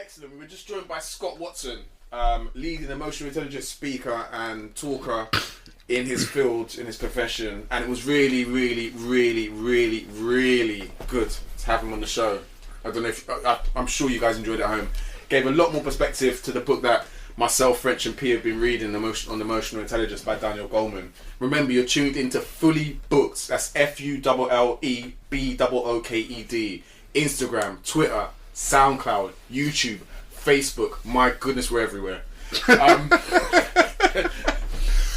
excellent. We were just joined by Scott Watson, leading emotional intelligence speaker and talker in his field, in his profession, and it was really, really, really, really, really good to have him on the show. I don't know if I'm sure you guys enjoyed it at home. Gave a lot more perspective to the book that myself, French, and P have been reading, on emotional intelligence by Daniel Coleman. Remember, you're tuned into Fully Booked. That's FULLEBOOKED. Instagram, Twitter, SoundCloud, YouTube, Facebook. My goodness, we're everywhere.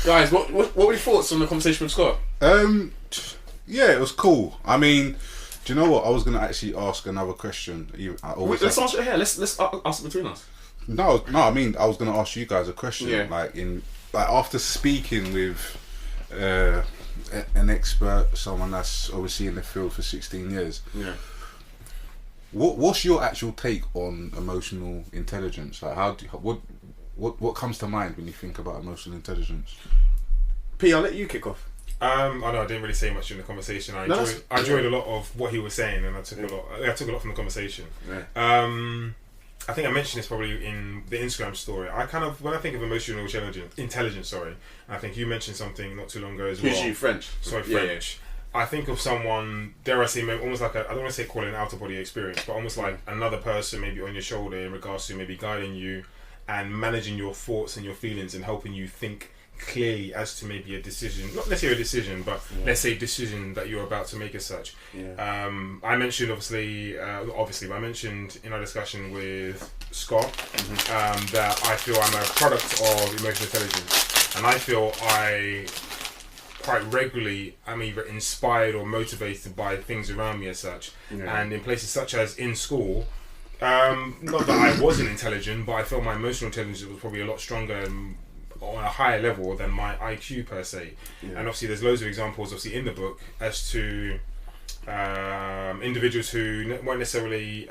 Guys, what were your thoughts on the conversation with Scott? Yeah, it was cool. I mean, do you know what? I was going to actually ask another question. Let's answer it here. Let's ask it between us. No. I mean, I was going to ask you guys a question. Yeah. Like after speaking with an expert, someone that's obviously in the field for 16 years. Yeah. What's your actual take on emotional intelligence? Like, what comes to mind when you think about emotional intelligence? P, I'll let you kick off. I know I didn't really say much in the conversation. I enjoyed a lot of what he was saying, and I took a lot from the conversation. Yeah. I think I mentioned this probably in the Instagram story. When I think of emotional intelligence, I think you mentioned something not too long ago as well. Who's you, French? Sorry, French. Yeah. I think of someone, dare I say, almost like I don't want to say call it an out of body experience, but almost like another person maybe on your shoulder in regards to maybe guiding you and managing your thoughts and your feelings and helping you think clearly as to maybe a decision, not necessarily a decision, but let's say a decision that you're about to make as such. Yeah. I mentioned but I mentioned in our discussion with Scott that I feel I'm a product of emotional intelligence, and I feel I quite regularly am either inspired or motivated by things around me as such. Yeah. And in places such as in school, not that I wasn't intelligent, but I felt my emotional intelligence was probably a lot stronger and on a higher level than my IQ per se. Yeah. And obviously there's loads of examples obviously in the book as to individuals who weren't necessarily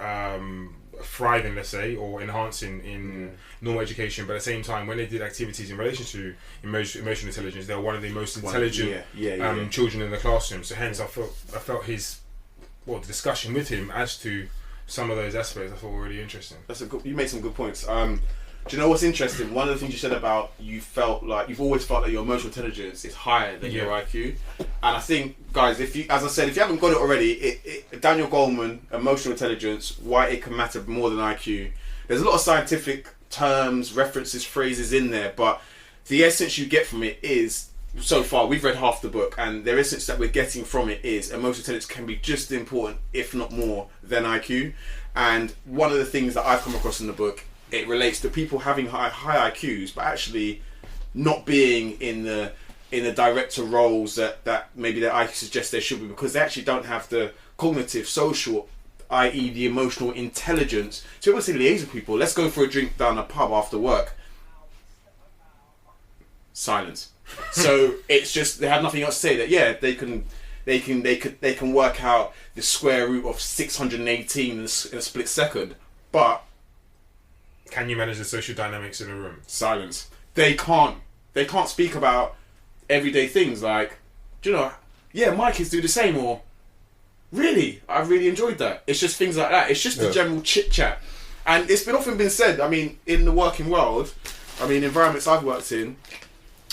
thriving, let's say, or enhancing in normal education, but at the same time when they did activities in relation to emotional intelligence, they were one of the most intelligent children in the classroom. So hence I felt his the discussion with him as to some of those aspects I thought were really interesting. You made some good points. Do you know what's interesting? One of the things you said about you've always felt that your emotional intelligence is higher than your IQ, and I think, guys, if you haven't got it already, Daniel Goleman, emotional intelligence, why it can matter more than IQ. There's a lot of scientific terms, references, phrases in there, but the essence you get from it is, so far we've read half the book, and the essence that we're getting from it is emotional intelligence can be just as important, if not more, than IQ. And one of the things that I've come across in the book, it relates to people having high IQs, but actually not being in the director roles that maybe their IQ suggests they should be, because they actually don't have the cognitive, social, i.e. the emotional intelligence to be able to liaise with people. Let's go for a drink down a pub after work. Silence. So it's just they have nothing else to say. That they can work out the square root of 618 in a split second, but can you manage the social dynamics in a room? Silence. They can't speak about everyday things like, do you know, my kids do the same, or really, I really enjoyed that. It's just things like that. It's just the general chit chat. And it's often been said, I mean, in the working world, I mean, environments I've worked in,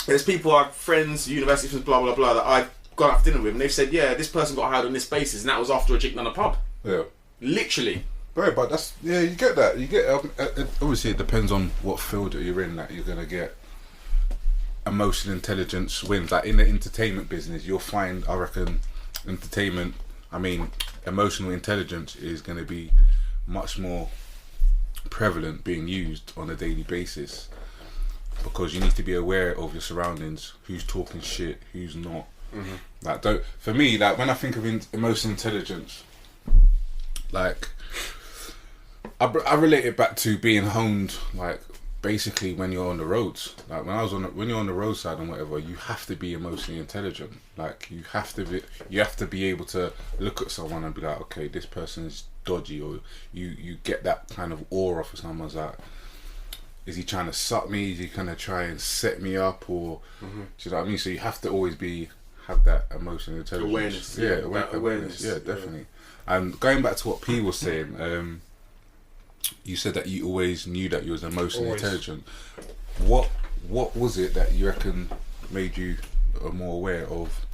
there's people, like friends, university friends, blah, blah, blah, that I've gone out for dinner with, and they've said, this person got hired on this basis, and that was after a drink down a pub. Yeah. Literally. Right, but you get that. You get obviously it depends on what field that you're in that you're gonna get emotional intelligence wins. Like in the entertainment business, you'll find, I reckon, emotional intelligence is gonna be much more prevalent being used on a daily basis, because you need to be aware of your surroundings, who's talking shit, who's not. Like, for me, like when I think of emotional intelligence, like I relate it back to being honed, like basically when you're on the roads. Like when you're on the roadside and whatever, you have to be emotionally intelligent. Like you have to be able to look at someone and be like, okay, this person is dodgy, or you get that kind of aura for someone's like, is he trying to suck me? Is he gonna try and set me up? Or do you know what I mean? So you have to always have that emotional intelligence. Awareness. Awareness. Yeah, definitely. And going back to what P was saying, you said that you always knew that you was emotionally Always. intelligent. What was it that you reckon made you more aware of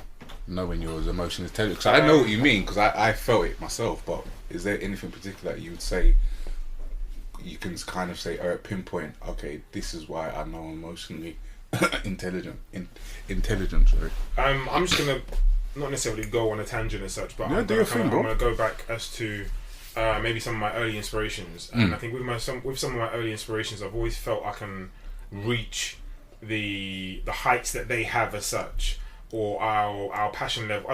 knowing you was emotionally intelligent? Because I know what you mean, because I felt it myself. But is there anything particular that you would say? You can kind of say, or pinpoint, okay, this is why I know I'm emotionally intelligent. Sorry. I'm just gonna not necessarily go on a tangent as such, but Yeah, I'm do your thing, bro. gonna go back as to maybe some of my early inspirations. And I think with some of my early inspirations, I've always felt I can reach the heights that they have as such, or our passion level.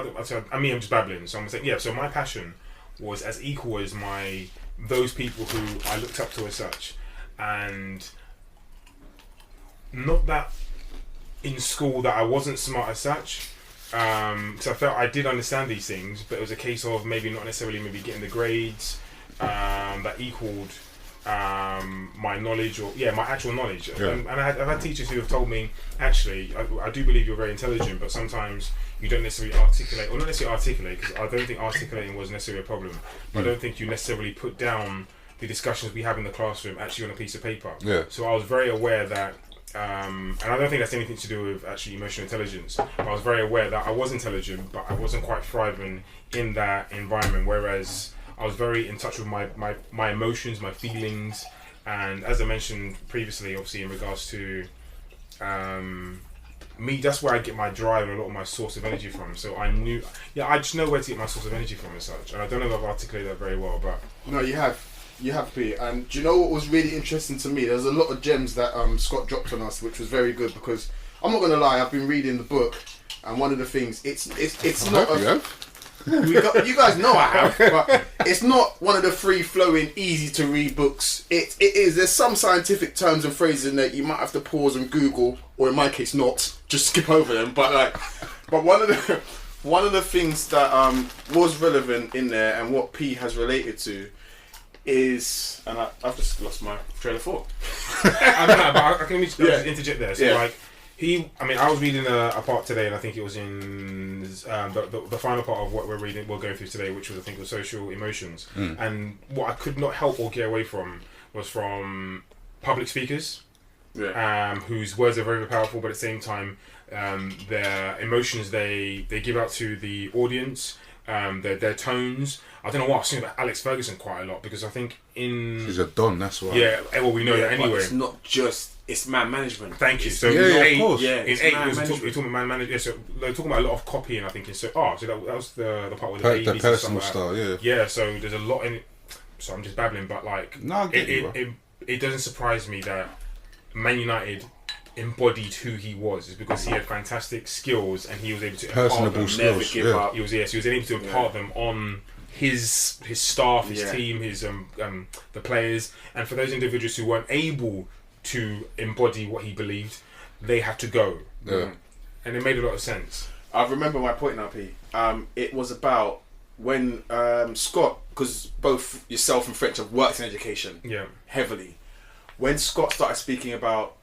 I'm just babbling, so I'm saying So my passion was as equal as those people who I looked up to as such, and not that in school that I wasn't smart as such, because I felt I did understand these things, but it was a case of maybe not necessarily getting the grades that equaled my knowledge, or my actual knowledge. And I've had teachers who have told me, actually, I do believe you're very intelligent, but sometimes you don't necessarily articulate, or not necessarily articulate, because I don't think articulating was necessarily a problem, but I don't think you necessarily put down the discussions we have in the classroom actually on a piece of paper. So I was very aware that and I don't think that's anything to do with actually emotional intelligence, but I was very aware that I was intelligent, but I wasn't quite thriving in that environment, whereas I was very in touch with my emotions, my feelings, and as I mentioned previously, obviously in regards to me, that's where I get my drive and a lot of my source of energy from. So I knew, I just know where to get my source of energy from as such, and I don't know if I've articulated that very well, but... No, you have, Pete. And do you know what was really interesting to me? There's a lot of gems that Scott dropped on us, which was very good, because I'm not going to lie, I've been reading the book, and one of the things, it's not... You guys know I have, but it's not one of the free-flowing, easy-to-read books. It is. There's some scientific terms and phrases in there you might have to pause and Google, or in my case, not just skip over them. But one of the things that was relevant in there, and what P has related to, is, and I've just lost my train of thought. I can just interject there. So I was reading a part today, and I think it was in the final part of what we're going through today, which was, I think, was social emotions. And what I could not help or get away from was from public speakers, whose words are very, very powerful, but at the same time, their emotions they give out to the audience, their tones. I don't know why I was thinking about Alex Ferguson quite a lot, because I think he's a don, that's why. Yeah, well, we know that anyway. But it's not just, it's man management. Thank you. So of course. Yeah, in 8, we're talking about man management. Yeah, so they're talking about a lot of copying, I think. So that was the part with the personal style, Yeah, so there's a lot in it. So I'm just babbling, but like, no, I get you, it doesn't surprise me that Man United embodied who he was, is because he had fantastic skills and he was able to impart them. Skills. He was able to impart them on his staff, his team, his the players, and for those individuals who weren't able to embody what he believed, they had to go. And it made a lot of sense. I remember my point now, P. It was about when Scott, because both yourself and French have worked in education heavily. When Scott started speaking about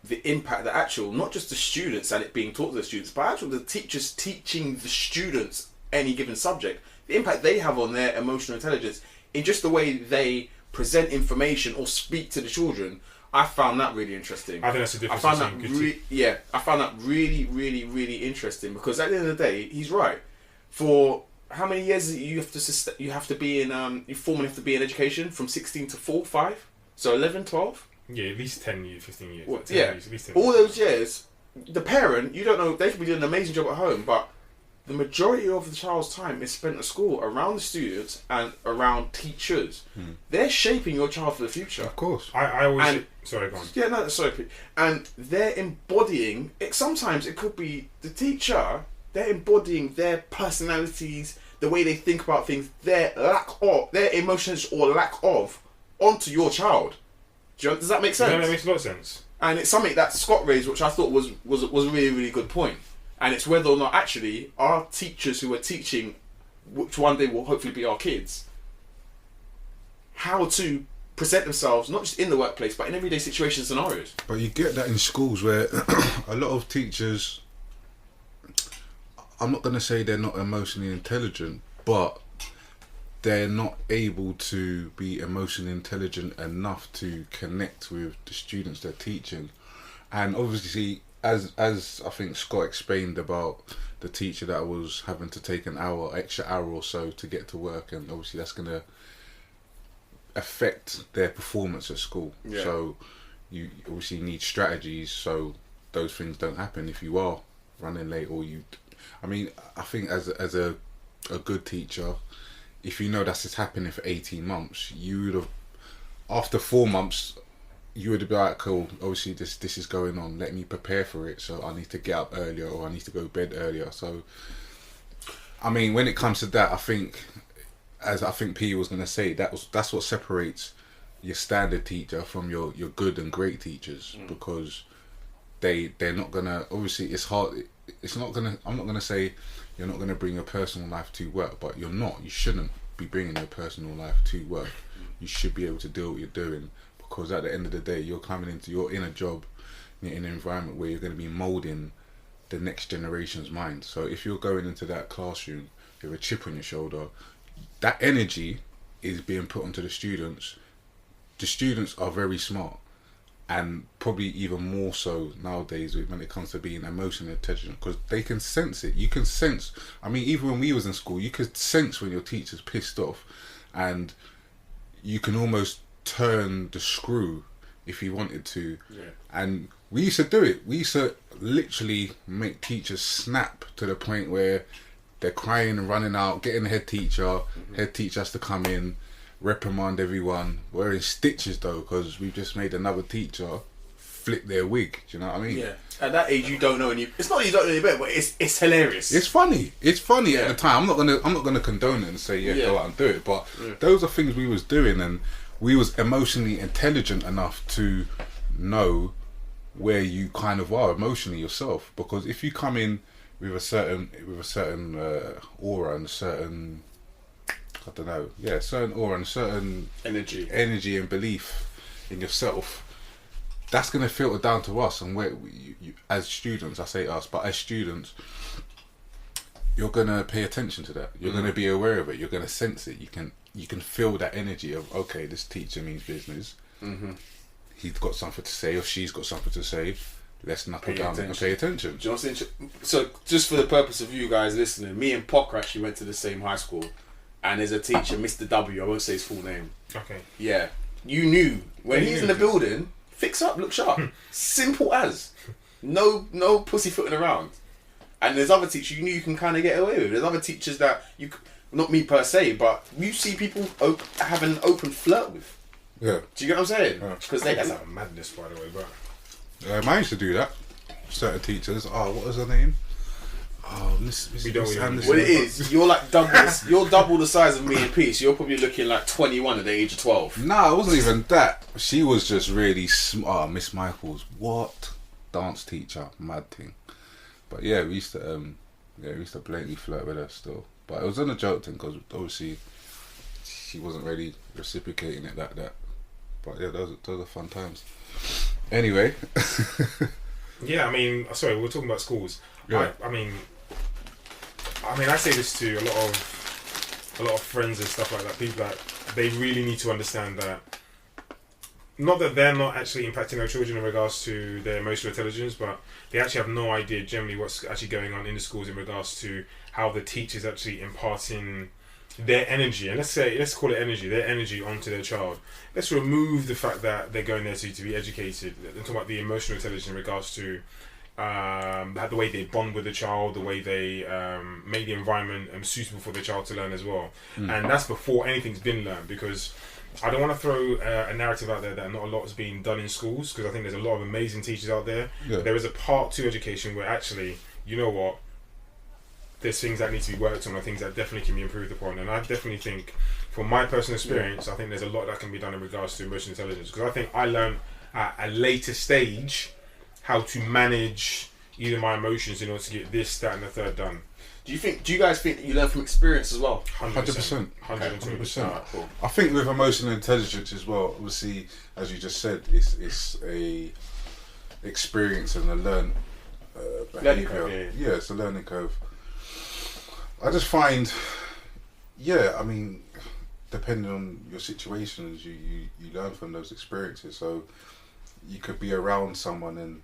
the impact that actual, not just the students and it being taught to the students, but actual the teachers teaching the students any given subject, the impact they have on their emotional intelligence in just the way they present information or speak to the children, I found that really interesting. I think that's a difference. I found that really, really, really interesting, because at the end of the day, he's right. For how many years you have to be in you formally have to be in education from 16 to 5, so 11, 12. Yeah, at least 10 years, 15 years. Well, 10 years, at least 10 all years. those years, the parent, you don't know, they could be doing an amazing job at home, but the majority of the child's time is spent at school around the students and around teachers. They're shaping your child for the future. Of course. I always... sorry, go on. Yeah, no, sorry. And they're embodying... Sometimes it could be the teacher, they're embodying their personalities, the way they think about things, their emotions or lack of, onto your child. Does that make sense? Yeah, that makes a lot of sense. And it's something that Scott raised, which I thought was a really, really good point. And it's whether or not actually our teachers who are teaching, which one day will hopefully be our kids, how to present themselves, not just in the workplace, but in everyday situation scenarios. But you get that in schools where a lot of teachers, I'm not going to say they're not emotionally intelligent, but they're not able to be emotionally intelligent enough to connect with the students they're teaching. And obviously, as I think Scott explained about the teacher that was having to take an extra hour or so to get to work, and obviously that's going to affect their performance at school. Yeah. So you obviously need strategies so those things don't happen if you are running late, or I think as a good teacher, if you know that's just happening for 18 months, you would have, after 4 months, you would be like, cool, obviously this is going on, let me prepare for it, so I need to get up earlier, or I need to go to bed earlier. So, I mean, when it comes to that, I think, as I think P was going to say, that's what separates your standard teacher from your good and great teachers, because they're not going to, obviously it's hard, I'm not going to say you're not going to bring your personal life to work, but you shouldn't be bringing your personal life to work. You should be able to do what you're doing, because at the end of the day, you're in a job, you're in an environment where you're going to be moulding the next generation's mind. So if you're going into that classroom with a chip on your shoulder, that energy is being put onto the students. The students are very smart, and probably even more so nowadays when it comes to being emotionally intelligent, because they can sense it. You can sense, I mean, even when we was in school, you could sense when your teacher's pissed off, and you can almost turn the screw if you wanted to. Yeah. And we used to do it. We used to literally make teachers snap to the point where they're crying and running out, getting the head teacher. Head teacher has to come in, reprimand everyone. Wearing stitches though, because we've just made another teacher flip their wig. Do you know what I mean? Yeah. At that age, you don't know it's not that you don't know any better, but it's hilarious. It's funny. It's funny at the time. I'm not gonna condone it and say go out and do it. But those are things we was doing, and we was emotionally intelligent enough to know where you kind of are emotionally yourself. Because if you come in with a certain aura and a certain, I don't know, certain aura and certain energy and belief in yourself, that's going to filter down to us. And where you, as students, I say us, but as students, you're going to pay attention to that. You're going to be aware of it. You're going to sense it. You can feel that energy of, okay, this teacher means business. He's got something to say, or she's got something to say. Let's knuckle down and pay attention. Do you know what's interesting? So, just for the purpose of you guys listening, me and Pocker actually went to the same high school, and there's a teacher, Mr. W. I won't say his full name. Okay. Yeah, you knew when he's in the building. Fix up, look sharp. Simple as. No pussyfooting around. And there's other teachers you knew you can kind of get away with. There's other teachers that not me per se, but you see people have an open flirt with. Yeah. Do you get what I'm saying? Because that's like madness, by the way. But I used to do that. Certain teachers. Oh, what was her name? Oh, Miss Anderson. Well, it is. You're like you're double the size of me and P. So you're probably looking like 21 at the age of 12. Nah, it wasn't even that. She was just really smart. Miss Michaels. What? Dance teacher. Mad thing. But yeah, we used to blatantly flirt with her still. But it was on a joke thing, because obviously she wasn't really reciprocating it like that. But yeah, those are fun times. Anyway. Yeah, I mean, sorry, we're talking about schools. Yeah. I mean, I say this to a lot of friends and stuff like that. People that they really need to understand that, not that they're not actually impacting their children in regards to their emotional intelligence, but they actually have no idea generally what's actually going on in the schools in regards to how the teachers actually imparting their energy, and let's call it energy, their energy onto their child. Let's remove the fact that they're going there to be educated and talk about the emotional intelligence in regards to the way they bond with the child, the way they make the environment suitable for the child to learn as well. And that's before anything's been learned, because I don't want to throw a narrative out there that not a lot is being done in schools, because I think there's a lot of amazing teachers out there. Yeah. There is a part to education where actually, you know what, there's things that need to be worked on, or things that definitely can be improved upon. And I definitely think, from my personal experience, I think there's a lot that can be done in regards to emotional intelligence, because I think I learned at a later stage how to manage either my emotions in order to get this, that, and the third done. Do you guys think you learn from experience as well? 100%. 120%. Cool. I think with emotional intelligence as well, obviously, as you just said, it's a experience and a learning curve. Yeah, it's a learning curve. I just find, I mean, depending on your situations, you learn from those experiences. So you could be around someone and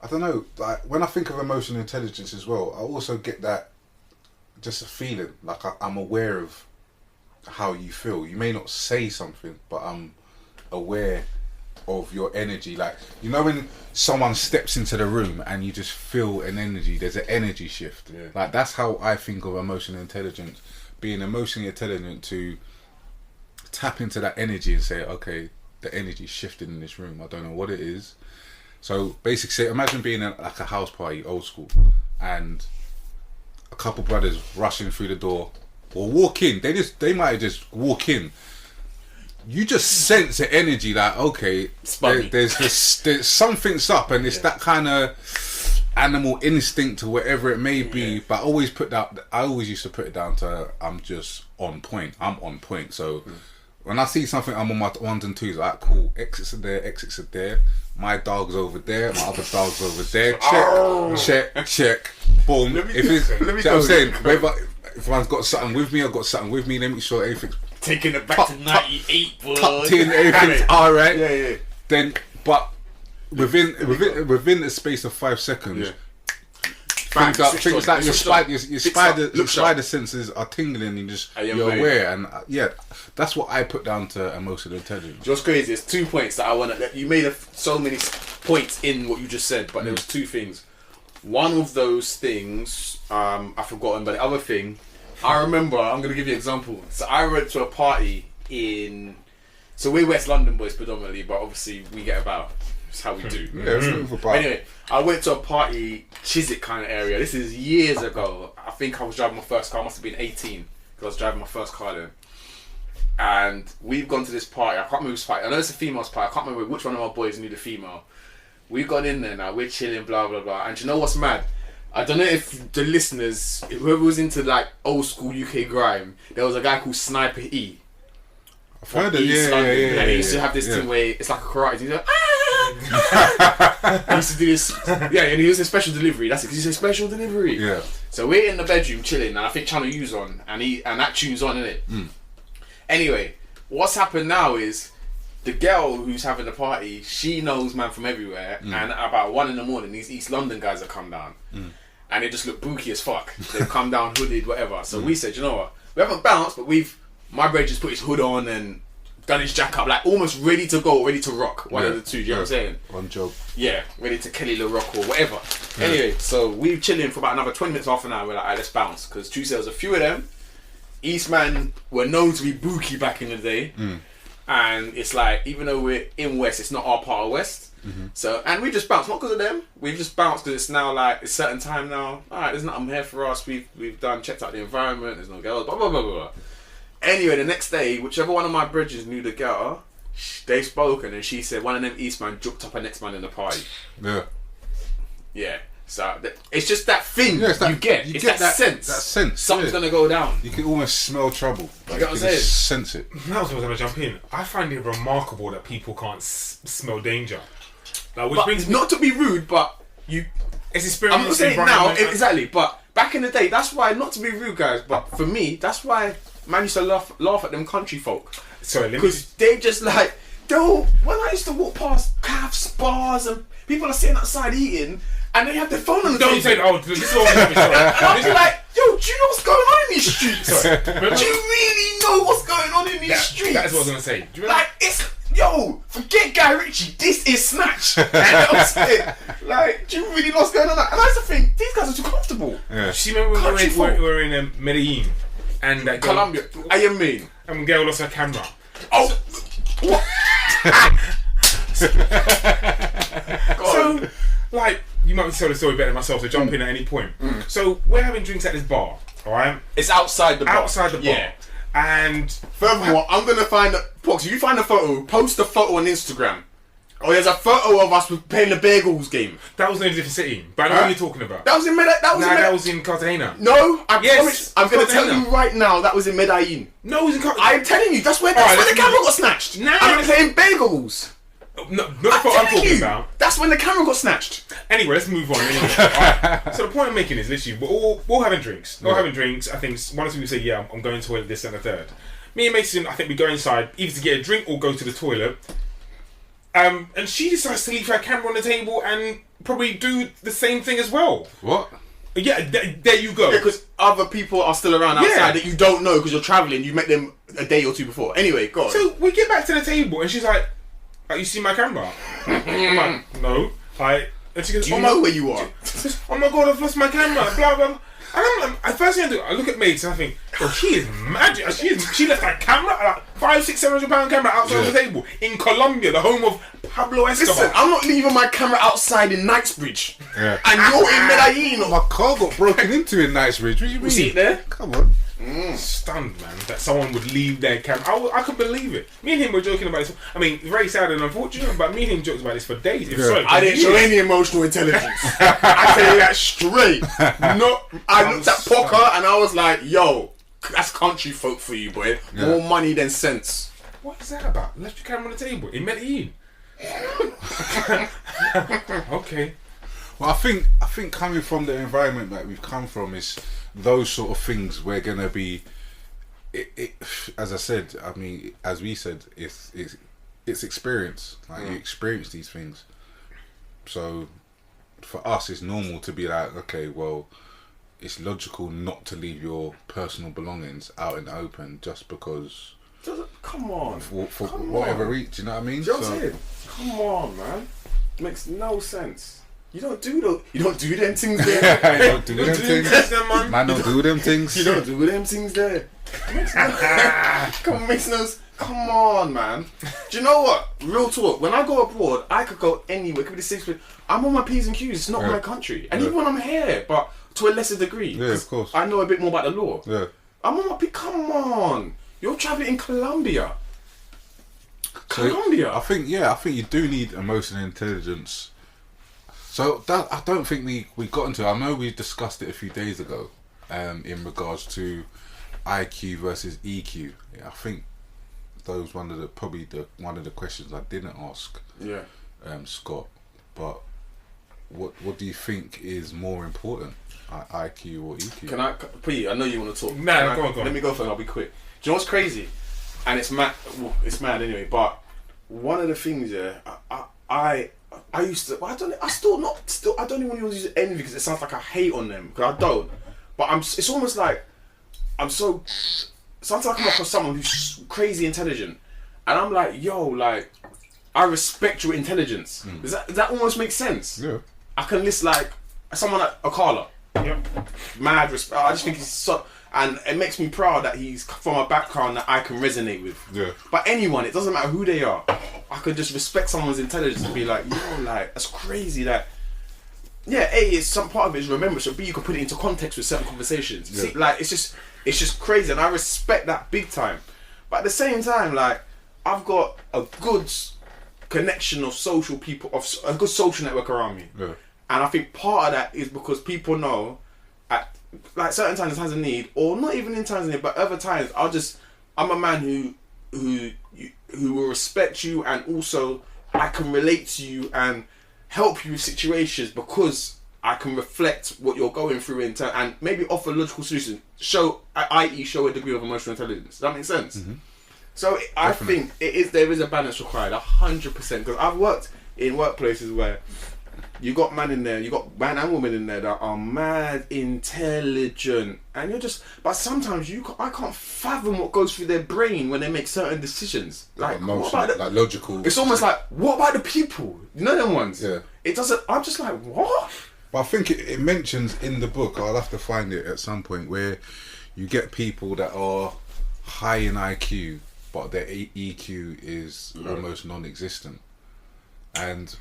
I don't know, like when I think of emotional intelligence as well, I also get that just a feeling, like I'm aware of how you feel. You may not say something, but I'm aware of your energy. Like, you know when someone steps into the room and you just feel an energy, there's an energy shift. Yeah. Like, that's how I think of emotional intelligence. Being emotionally intelligent to tap into that energy and say, okay, the energy's shifted in this room. I don't know what it is. So basically, imagine being at like a house party, old school, and a couple brothers rushing through the door or walk in. They might just walk in. You just sense the energy, like, okay, there's something's up, and it's that kind of animal instinct or whatever it may be. But I always used to put it down to I'm just on point. I'm on point. So when I see something, I'm on my ones and twos. Like, cool, exits are there, exits are there. My dog's over there, my other dog's over there. Check. Boom. I'm saying, if I've got something with me, I've got something with me. Let me make sure everything's taking it back to 98, boy. Tucked in, everything's alright. Yeah. Then, but within the space of 5 seconds, things like your spider senses are tingling, and you're aware, and that's what I put down to emotional intelligence. Just crazy. There's 2 points that I want to. You made so many points in what you just said, but there was 2 things. One of those things, I've forgotten, but the other thing, I remember. I'm going to give you an example. So I went to a party so we're West London boys predominantly, but obviously we get about. That's how we do. Anyway, I went to a party, Chiswick kind of area. This is years ago. I think I was driving my first car. I must have been 18 because I was driving my first car then. And we've gone to this party. I can't remember which party. I know it's a female's party. I can't remember which one of my boys knew the female. We've gone in there now. We're chilling, blah blah blah. And do you know what's mad? I don't know if the listeners, whoever was into like old school UK grime, there was a guy called Sniper E. I've heard it. Yeah. And he used to have this thing where it's like a karate. He's like, he used to do this. Yeah, and he was a special delivery. That's it. He's a special delivery. Yeah. So we're in the bedroom chilling, and I think Channel U's on, and that tune's on, innit? Anyway, what's happened now is the girl who's having the party, she knows man from everywhere, and about 1 a.m, these East London guys have come down, and they just look booky as fuck. They've come down hooded, whatever. So we said, you know what? We haven't bounced, but my bro just put his hood on and done his jack up, like almost ready to go, ready to rock. One of the two, you know what I'm saying? One job. Yeah, ready to Kelly Le Rock or whatever. Anyway, so we're chilling for about another 20 minutes, half an hour. We're like, alright, let's bounce. Because Tuesday there was a few of them. Eastman were known to be booky back in the day. And it's like, even though we're in West, it's not our part of West. So, and we just bounced, not because of them. We've just bounced because it's now like, it's certain time now. Alright, there's nothing here for us. We've checked out the environment. There's no girls, blah, blah, blah, blah. Anyway, the next day, whichever one of my bridges knew the girl, they spoke, and she said one of them Eastman juked up her next man in the party. Yeah. So it's just that thing you get. It's that sense. That sense. Something's gonna go down. You can almost smell trouble. Like, you know what I'm saying? Sense it. Now I was going to jump in. I find it remarkable that people can't smell danger. Like, which brings me not to be rude, but it's experience. I'm not saying now exactly, but back in the day, that's why. Not to be rude, guys, but for me, that's why. Man used to laugh at them country folk. Sorry, because they just like, when I used to walk past calves, bars, and people are sitting outside eating, and they have their phone on the Don't say, this is what I'm saying. I'll be like, yo, do you know what's going on in these streets? Do you really know what's going on in these streets? That's what I was going to say. Do you like, forget Guy Ritchie, this is Snatch. You know what I'm saying? Like, do you really know what's going on? And I used to think, these guys are too comfortable. Yeah. See, remember when we were in Medellin? And that Colombia, I am mean. And girl lost her camera. Oh, what? So, like, you might tell the story better than myself, so jump in at any point. So, we're having drinks at this bar, alright? It's outside the bar. Outside the bar. Yeah. And furthermore, I'm gonna find Pox, you find a photo, post a photo on Instagram. Oh, there's a photo of us playing the Bagels game. That was in a different city, but I know what you're talking about. That was in that was in Cartagena. No, I promise. I'm going to tell you right now, that was in Medellin. No, it was in Cartagena. I'm telling you, that's where the camera got snatched. I'm playing Bagels. No, not the photo I'm talking about. That's when the camera got snatched. Anyway, let's move on. Right. So the point I'm making is literally, we're all having drinks. We're all having drinks. I think one or two people say, yeah, I'm going to this and the third. Me and Mason, I think we go inside either to get a drink or go to the toilet. And she decides to leave her camera on the table and probably do the same thing as well. What? Yeah, there you go. Yeah, because other people are still around outside that you don't know because you're travelling. You met them a day or two before. Anyway, go on. So we get back to the table and she's like, you see my camera? I'm like, no. And she goes, do you know where you are? Oh my god, I've lost my camera. Blah, blah. And I'm like, first thing I do, I look at Mates and I think, oh, she is magic. She left that camera, like £500-600 camera outside the table in Colombia, the home of Pablo Escobar. Listen, I'm not leaving my camera outside in Knightsbridge. Yeah. And you're in Medellin. My car got broken into in Knightsbridge. What do you mean? See it there? Come on. Stunned, man, that someone would leave their camera. I could believe it. Me and him were joking about this. I mean, very sad and unfortunate, but me and him joked about this for days. I didn't show any emotional intelligence. I tell you that straight. I looked at poker and I was like, yo, that's country folk for you, boy. More money than sense. What is that about? Left your camera on the table in Medellin. Okay. Well, I think coming from the environment that we've come from is those sort of things. We're gonna be, as I said. I mean, as we said, it's experience. Like you experience these things. So, for us, it's normal to be like, okay, well, it's logical not to leave your personal belongings out in the open just because. Come on. For whatever reason, you know what I mean? Do you know what I'm saying? Come on, man. Makes no sense. You don't do them things there. You don't do them things. Man don't do them things. You don't do them things there. Come on, man. Do you know what? Real talk. When I go abroad, I could go anywhere. It could be the same place. I'm on my P's and Q's. It's not my country. And even when I'm here, but to a lesser degree. Yeah, of course. I know a bit more about the law. Yeah. I'm on my P. Come on. You're travelling in Colombia. Colombia. I think you do need emotional intelligence. So that I don't think we got into. I know we discussed it a few days ago, in regards to IQ versus EQ. I think those one of the questions I didn't ask. Yeah. Scott, but what do you think is more important, IQ or EQ? Can I, P? I know you want to talk. Nah, go on. Let me go for it. I'll be quick. Do you know what's crazy? And it's mad. Well, it's mad anyway. But one of the things, I used to. I don't even want to use envy because it sounds like I hate on them. Because I don't. But it's almost like I'm so. Sometimes I come across someone who's crazy intelligent, and I'm like, yo, like, I respect your intelligence. Does that almost make sense? Yeah. I can list like someone like Akala. Yep. Mad respect. I just think he's so. And it makes me proud that he's from a background that I can resonate with. Yeah. But anyone, it doesn't matter who they are. I could just respect someone's intelligence and be like, yo, like, that's crazy. That, yeah, A, it's some part of it is remembrance, so B, you can put it into context with certain conversations. Yeah. See, like, it's just crazy, and I respect that big time. But at the same time, like, I've got a good connection of social people, of a good social network around me. Yeah. And I think part of that is because people know at like certain times of need, or not even in times of need, but other times I'm a man who will respect you, and also I can relate to you and help you with situations because I can reflect what you're going through and maybe offer logical solutions. I.e. show a degree of emotional intelligence. Does that make sense? Mm-hmm. So I think there is a balance required, 100%. Because I've worked in workplaces where you got man and woman in there that are mad intelligent, and you're just. But sometimes I can't fathom what goes through their brain when they make certain decisions. Like emotional, like logical. It's almost like, what about the people? You know them ones. Yeah. It doesn't. I'm just like, what? But I think it mentions in the book. I'll have to find it at some point where you get people that are high in IQ, but their EQ is almost non-existent, and.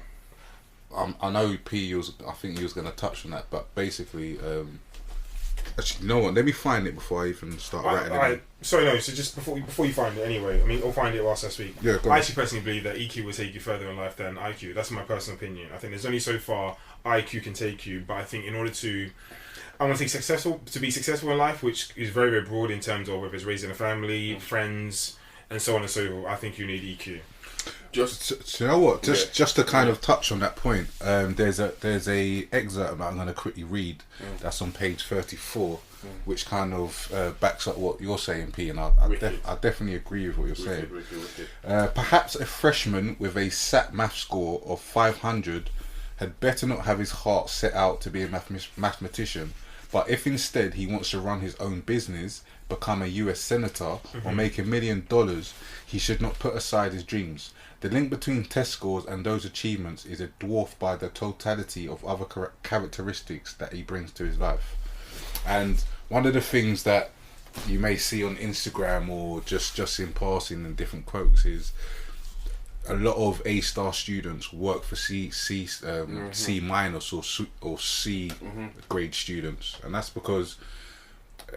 I know I think he was going to touch on that, but basically, actually, you know what? Let me find it before I even start writing it. Sorry, no. So just before you find it, anyway. I mean, I'll find it whilst I speak. Yeah, go on. I actually personally believe that EQ will take you further in life than IQ. That's my personal opinion. I think there's only so far IQ can take you, but I think in order to, I want to be successful in life, which is very, very broad in terms of whether it's raising a family, friends, and so on and so forth. I think you need EQ. So you know what? Just to kind of touch on that point, there's a excerpt that I'm going to quickly read. That's on page 34, which kind of backs up what you're saying, P. And I definitely agree with what you're saying. Perhaps a freshman with a SAT math score of 500 had better not have his heart set out to be a mathematician. But if instead he wants to run his own business, become a US senator, or make $1 million, he should not put aside his dreams. The link between test scores and those achievements is dwarfed by the totality of other characteristics that he brings to his life. And one of the things that you may see on Instagram or just in passing in different quotes is a lot of A-star students work for C minus or C grade students, and that's because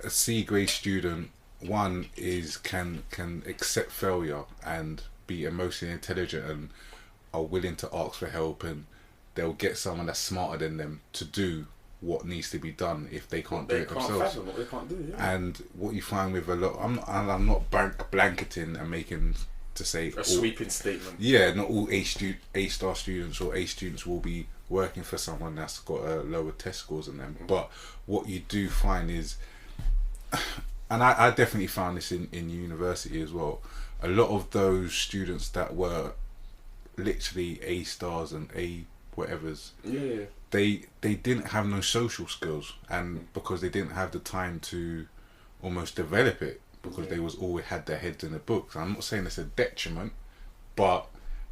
a C grade student, one is can accept failure and be emotionally intelligent and are willing to ask for help, and they'll get someone that's smarter than them to do what needs to be done if they can't do it themselves. What they can't do, yeah. And what you find with a lot, I'm not blanketing and making to say a sweeping statement. Yeah, not all A-star students or A students will be working for someone that's got lower test scores than them. But what you do find is, and I definitely found this in university as well, a lot of those students that were literally A stars and A whatevers, they didn't have no social skills, and because they didn't have the time to almost develop it, because they was always had their heads in the books. I'm not saying it's a detriment, but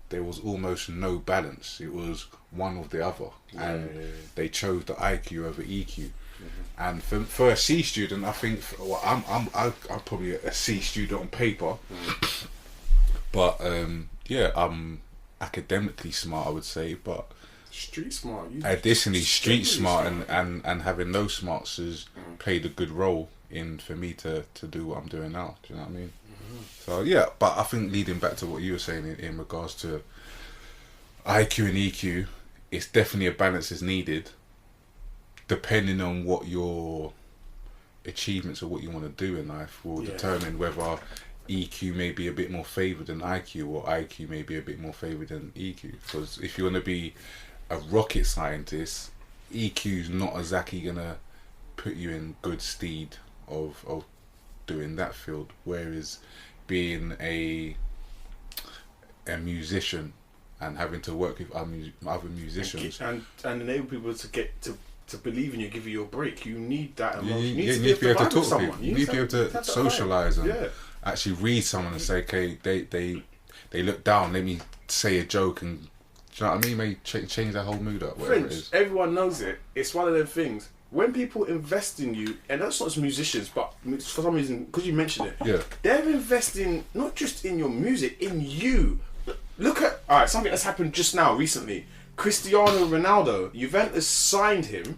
there was almost no balance. It was one or the other, and they chose the IQ over EQ. And for a C student, I think I'm probably a C student on paper, but I'm academically smart, I would say, but street smart. Additionally, street smart and having those smarts has played a good role for me to do what I'm doing now. Do you know what I mean? So yeah, but I think leading back to what you were saying in regards to IQ and EQ, it's definitely a balance is needed, depending on what your achievements or what you want to do in life will determine whether EQ may be a bit more favoured than IQ, or IQ may be a bit more favoured than EQ. Because if you want to be a rocket scientist, EQ is not exactly gonna put you in good stead of doing that field, whereas being a musician and having to work with other musicians and enable people to get to believe in you, give you a break, you need that emotion. You need to be able to talk to someone. people. You need to be able to socialise and actually read someone and say, okay, they look down, let me say a joke, and do you know what I mean? May change their whole mood up. Whatever it is. Everyone knows it. It's one of them things. When people invest in you, and that's not just musicians, but for some reason, because you mentioned it, they're investing not just in your music, in you. Look at something that's happened just now, recently. Cristiano Ronaldo, Juventus signed him.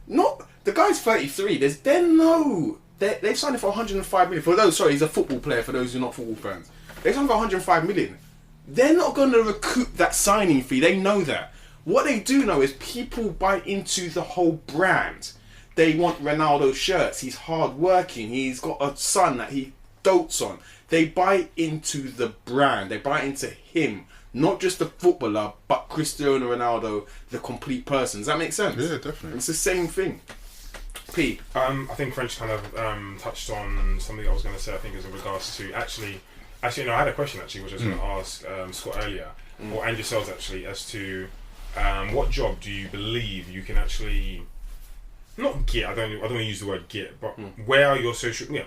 Not the guy's 33. They've signed him for 105 million. For those, sorry, he's a football player. For those who are not football fans, they signed him for 105 million. They're not going to recoup that signing fee. They know that. What they do know is people buy into the whole brand. They want Ronaldo shirts. He's hard working. He's got a son that he dotes on. They buy into the brand. They buy into him. Not just the footballer, but Cristiano Ronaldo, the complete person. Does that make sense? Yeah, definitely. It's the same thing. P. I think French kind of touched on something I was going to say, I think, is in regards to Actually, no, I had a question, which I was going to ask Scott earlier, or and yourselves, actually, as to what job do you believe you can actually not get? I don't want to use the word get, but where are your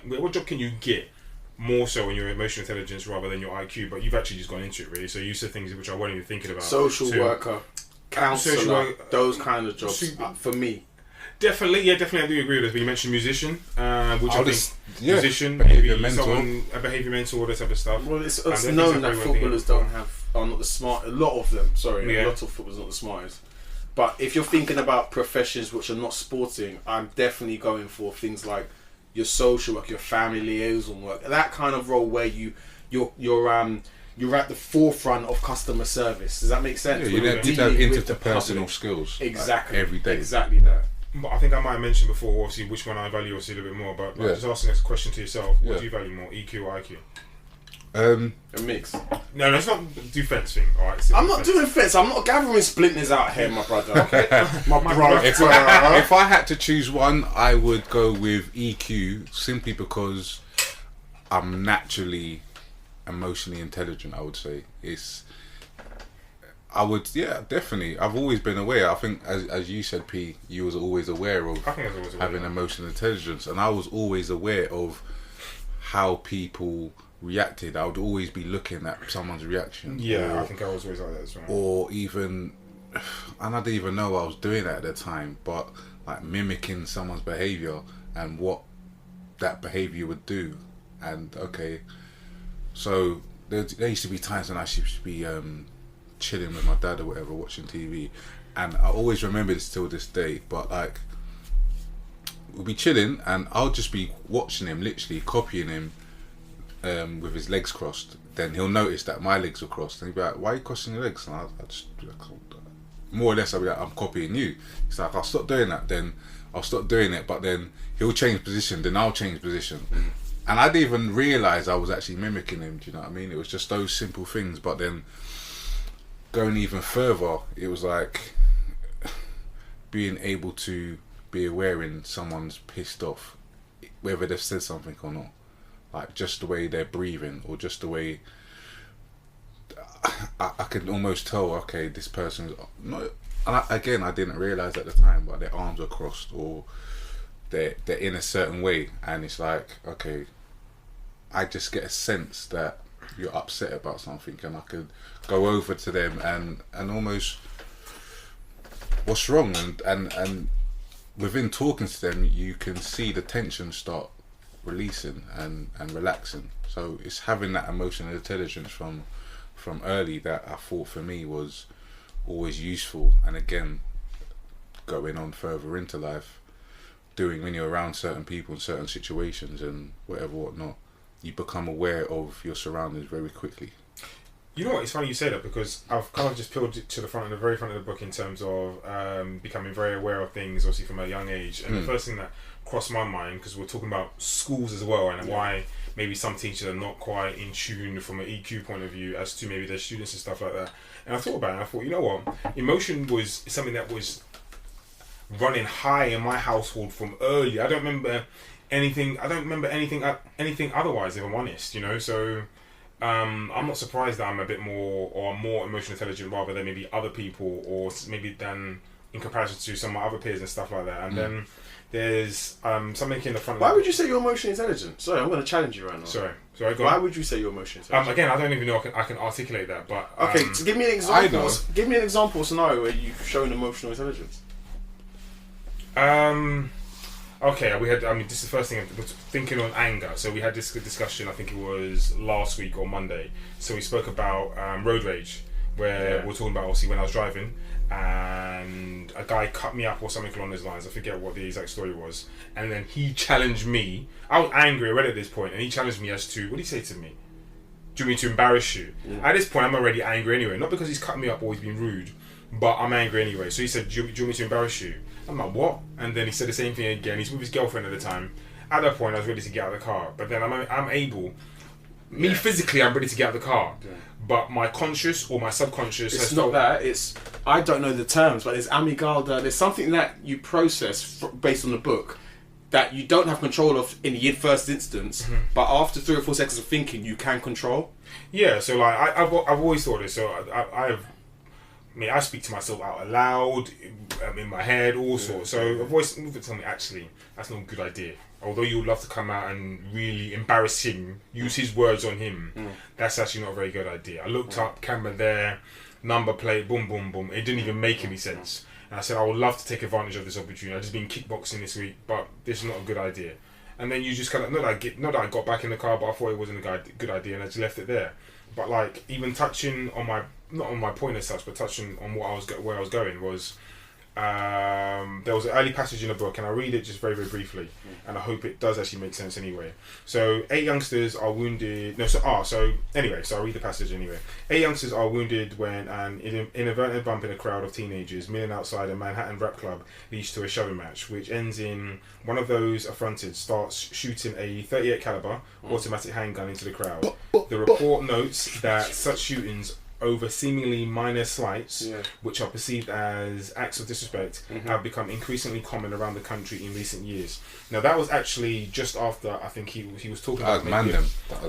what job can you get more so in your emotional intelligence rather than your IQ? But you've actually just gone into it, really. So you said things which I wasn't even thinking about. Social worker, counsellor, those kind of jobs for me. Definitely, I do agree with this. But you mentioned musician, which I think musician, behaviour maybe mentor. Someone, a behaviour mentor, all this type of stuff. Well, it's known that footballers are not the smart. A lot of them, a lot of footballers are not the smartest. But if you're thinking about professions which are not sporting, I'm definitely going for things like your social work, your family liaison work, that kind of role where you're at the forefront of customer service. Does that make sense? Yeah, you have interpersonal skills. Exactly. Every day. Exactly that. But I think I might have mentioned before, obviously, which one I value obviously a little bit more. But just asking this question to yourself: what do you value more, EQ or IQ? A mix. No, let's not do fence thing. All right. I'm not doing fence. I'm not gathering splinters out here, my brother. Okay, my brother. If I had to choose one, I would go with EQ simply because I'm naturally emotionally intelligent. I would say definitely. I've always been aware. I think, as you said, P, you was always aware of having emotional intelligence, and I was always aware of how people reacted. I would always be looking at someone's reaction. Yeah, I think I was always like that as well. Or even, and I didn't even know what I was doing at the time, but like mimicking someone's behaviour and what that behaviour would do. And okay, so there used to be times when I should be chilling with my dad or whatever, watching TV, and I always remember this till this day. But like, we'll be chilling, and I'll just be watching him, literally copying him. With his legs crossed, then he'll notice that my legs are crossed, and he'll be like, "Why are you crossing your legs?" And I just be like, more or less, I'll be like, "I'm copying you." He's like, "I'll stop doing that." Then I'll stop doing it, but then he'll change position. Then I'll change position, and I didn't even realise I was actually mimicking him. Do you know what I mean? It was just those simple things. But then going even further, it was like being able to be aware when someone's pissed off, whether they've said something or not. Like just the way they're breathing, or just the way I could almost tell. Okay, this person's not. And I didn't realise at the time, but their arms are crossed, or they're in a certain way, and it's like, okay, I just get a sense that you're upset about something, and I could go over to them and almost, what's wrong, and within talking to them, you can see the tension start releasing and relaxing. So it's having that emotional intelligence from early that I thought for me was always useful. And again, going on further into life, doing when you're around certain people in certain situations and whatnot, you become aware of your surroundings very quickly. You know what? It's funny you say that, because I've kind of just peeled it to the very front of the book in terms of becoming very aware of things, obviously from a young age. And the first thing that crossed my mind, because we're talking about schools as well, and why maybe some teachers are not quite in tune from an EQ point of view as to maybe their students and stuff like that. And I thought about it, and I thought, you know what? Emotion was something that was running high in my household from early. I don't remember anything otherwise, if I'm honest, you know. So I'm not surprised that I'm a bit more emotionally intelligent rather than maybe other people, or maybe than in comparison to some of my other peers and stuff like that. And then there's something in the front. Why would you say you're emotionally intelligent? Sorry, I'm going to challenge you right now. Sorry. Go Why on. would you say you're emotionally intelligent? Again, I don't even know I can articulate that, but okay, so give me an example. Give me an example scenario where you've shown emotional intelligence. Okay, we had. This is the first thing I was thinking on anger. So we had this good discussion. I think it was last week or Monday. So we spoke about road rage, where we were talking about obviously when I was driving and a guy cut me up or something along those lines. I forget what the exact story was. And then he challenged me. I was angry already at this point, and he challenged me as to, what did he say to me? Do you want me to embarrass you? Yeah. At this point, I'm already angry anyway. Not because he's cut me up or he's been rude, but I'm angry anyway. So he said, do you want me to embarrass you? I'm like, what? And then he said the same thing again. He's with his girlfriend at the time. At that point, I was ready to get out of the car. But then I'm able... Me physically, I'm ready to get out of the car. Yeah. But my conscious or my subconscious... It's not that. It's... I don't know the terms, but there's amygdala. There's something that you process based on the book that you don't have control of in the first instance, but after 3 or 4 seconds of thinking, you can control. Yeah, so like, I've always thought this. So I speak to myself out loud, in my head, all sorts. So a voice would tell me, actually, that's not a good idea. Although you would love to come out and really embarrass him, use his words on him, that's actually not a very good idea. I looked up, camera there, number plate, boom, boom, boom. It didn't even make any sense. And I said, I would love to take advantage of this opportunity. I've just been kickboxing this week, but this is not a good idea. And then you just kind of, not that I got back in the car, but I thought it wasn't a good idea, and I just left it there. But like, even touching on my, not on my point as such, but touching on where I was going was, there was an early passage in the book, and I'll read it just very, very briefly, and I hope it does actually make sense anyway. So 8 youngsters are wounded. So I'll read the passage anyway. 8 youngsters are wounded when an inadvertent bump in a crowd of teenagers milling outside a Manhattan rap club leads to a shoving match, which ends in one of those affronted starts shooting a .38 caliber automatic handgun into the crowd. The report notes that such shootings over seemingly minor slights, which are perceived as acts of disrespect, have become increasingly common around the country in recent years. Now, that was actually just after I think he was talking about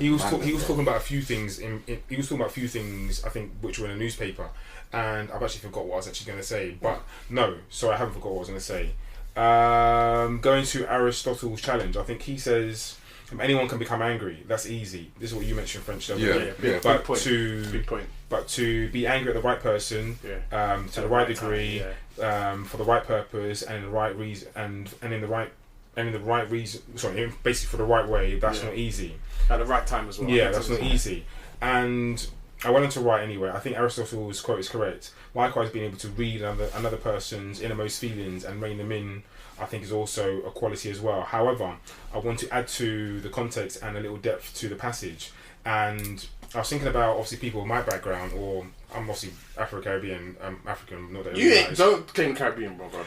he was talking about a few things he was talking about a few things I think which were in a newspaper, and I've actually forgot what I was actually going to say. But no, sorry, I haven't forgot what I was going to say. Going to Aristotle's challenge, I think he says anyone can become angry. That's easy. This is what you mentioned, French. But to be angry at the right person, to the right degree, for the right purpose, and in the right reason, and in the right reason. Sorry, basically for the right way. That's not easy. At the right time as well. Yeah, that's not easy. And I went on to write anyway. I think Aristotle's quote is correct. Likewise, being able to read another person's innermost feelings and rein them in, I think, is also a quality as well. However, I want to add to the context and a little depth to the passage. And I was thinking about, obviously, people with my background, or I'm obviously Afro-Caribbean, African, not that don't claim Caribbean, brother.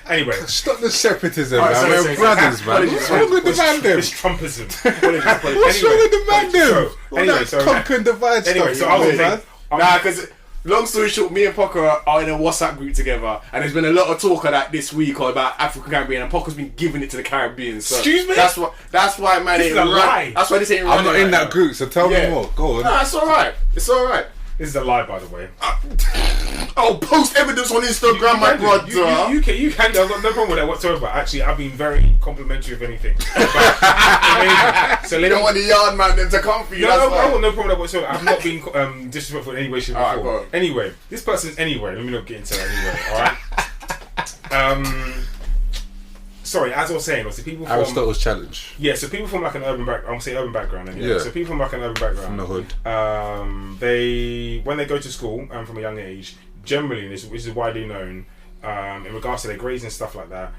Anyway. Stop the separatism, man. We're brothers, man. What's wrong with the man, them? It's Trumpism. What's wrong with the man, them? Anyway, conquer and divide stuff. So I was thinking... because... Long story short, me and Pocker are in a WhatsApp group together, and there's been a lot of talk of that this week about African Caribbean, and Pocker's been giving it to the Caribbean. So excuse me? That's why, man. This is a lie. That's why this ain't. I'm not in that group, so tell me more. Go on. Nah, it's all right. It's all right. This is a lie, by the way. Post evidence on Instagram, my brother. You can. I've got no problem with that whatsoever. Actually, I've been very complimentary of anything. So you don't want the yard man them to come for you. No, I've got no problem with that whatsoever. I've not been disrespectful in any way, shape, or form. Anyway, this person's let me not get into that anyway. Alright? Sorry, as I was saying, obviously people from... Aristotle's challenge. Yeah, so people from like an urban background, I'm going to say urban background anyway. Yeah. So people from like an urban background... From the hood. When they go to school from a young age, generally, which is widely known, in regards to their grades and stuff like that,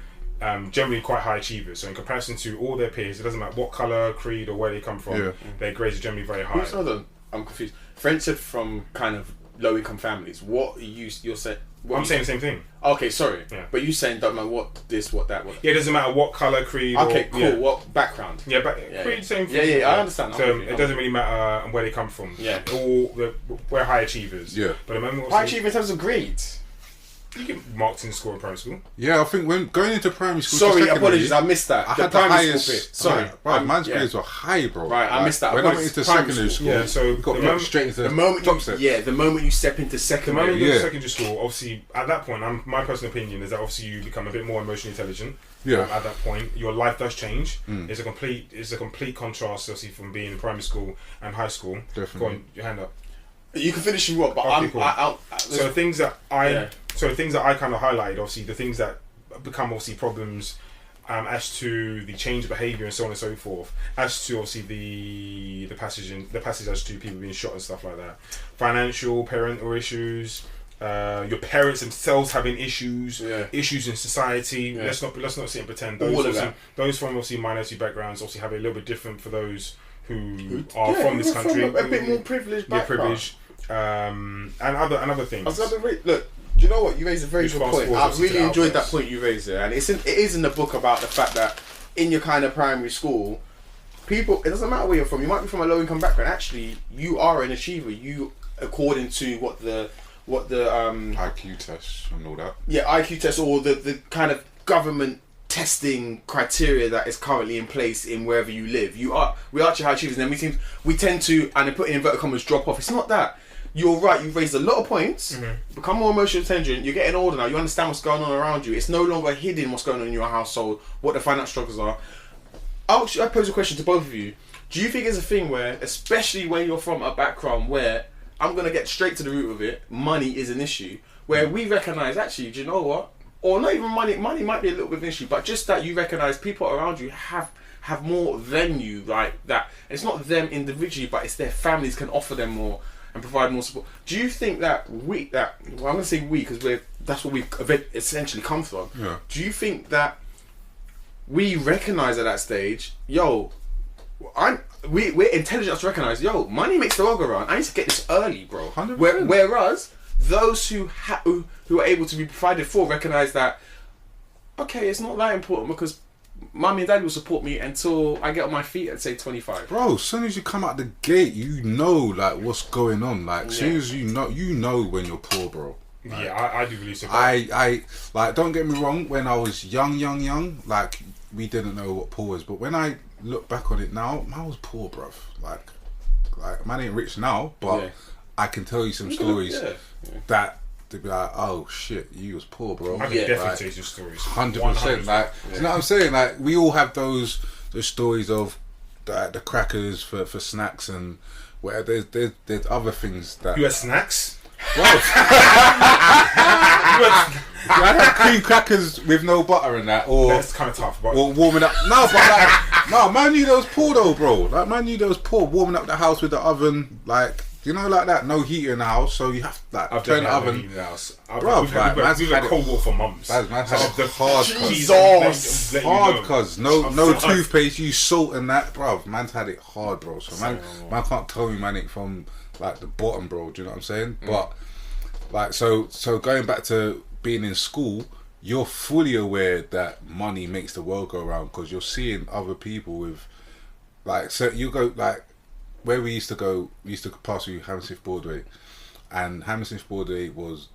generally quite high achievers. So in comparison to all their peers, it doesn't matter what colour, creed, or where they come from, their grades are generally very high. Hold on, I'm confused. Friends said from kind of low-income families. What you're saying... I'm saying the same thing. Okay, sorry. Yeah. But you saying don't matter what this, what that, what... Yeah, it doesn't matter what colour, creed... Okay, cool. What background? Yeah, but creed, same thing. Yeah, I understand. So it doesn't really matter where they come from. Yeah. We're high achievers. Yeah. But high achievers in terms of grades? You get marked in school in primary school. Yeah, I think when going into primary school... Sorry, apologies, I missed that. I had the highest... Sorry. Right, man's grades were high, bro. Right, I missed that. When I went into secondary school, yeah, so got straight into the moment you step into secondary. The moment you go to secondary school, obviously, at that point, my personal opinion is that obviously you become a bit more emotionally intelligent. Yeah. At that point, your life does change. It's a complete contrast, obviously, from being in primary school and high school. Definitely. Go on, your hand up. You can finish your what, but so things that I kind of highlighted, obviously, the things that become obviously problems as to the change of behaviour and so on and so forth, as to obviously the passage as to people being shot and stuff like that, financial, parental issues, your parents themselves having issues in society. Let's not sit and pretend those from obviously minority backgrounds obviously have it a little bit different for those who are from this country, a bit more privileged background. And other things. Look, do you know what? You raised a very good point. I really enjoyed that point you raised there, and it is in the book about the fact that in your kind of primary school, people, it doesn't matter where you're from. You might be from a low income background. Actually, you are an achiever. You, according to what the IQ tests and all that. Yeah, IQ tests or the kind of government testing criteria that is currently in place in wherever you live. We are actually high achievers, and then we tend to, and I put in inverted commas, drop off. It's not that. You're right, you've raised a lot of points, become more emotionally intelligent, you're getting older now, you understand what's going on around you. It's no longer hidden what's going on in your household, what the financial struggles are. I pose a question to both of you. Do you think it's a thing where, especially when you're from a background where, I'm going to get straight to the root of it, money is an issue, where we recognise, actually, do you know what? Or not even money might be a little bit of an issue, but just that you recognise people around you have more than you, like that. It's not them individually, but it's their families can offer them more and provide more support. Do you think that I'm going to say we because we're that's what we've essentially come from. Yeah. Do you think that we recognise at that stage, yo, we're intelligent enough to recognise, yo, money makes the world go round. I need to get this early, bro. 100%. Whereas those who are able to be provided for recognise that, okay, it's not that important because Mummy and Daddy will support me until I get on my feet at say 25. Bro, as soon as you come out the gate, you know like what's going on. Like, as soon as you know when you're poor, bro. Like, yeah, I do believe so. I like, don't get me wrong, when I was young, like, we didn't know what poor was. But when I look back on it now, man was poor, bruv. Like man ain't rich now, but I can tell you some stories that to be like, oh shit, you was poor, bro. I can definitely tell you some stories. 100%. Like, you know what I'm saying? Like, we all have those stories of the crackers for snacks and where there's other things that you had snacks. Bro, I had cream crackers with no butter in that, or that's kind of tough. But or warming up. No, but like, no, man knew they was poor though, bro. Like, man knew they was poor, warming up the house with the oven, like, you know, like that. No heater in the house, so you have to like turn the oven. In the house. Bro, we've had cold water for months. Man's had it hard, Jesus. hard, cuz no toothpaste, use salt and that, bro. Man's had it hard, bro. So man can't tell me, man, it from like the bottom, bro. Do you know what I'm saying? But like, so going back to being in school, you're fully aware that money makes the world go round because you're seeing other people with, like, so you go, like, where we used to pass through Hammersmith Broadway, and Hammersmith Broadway was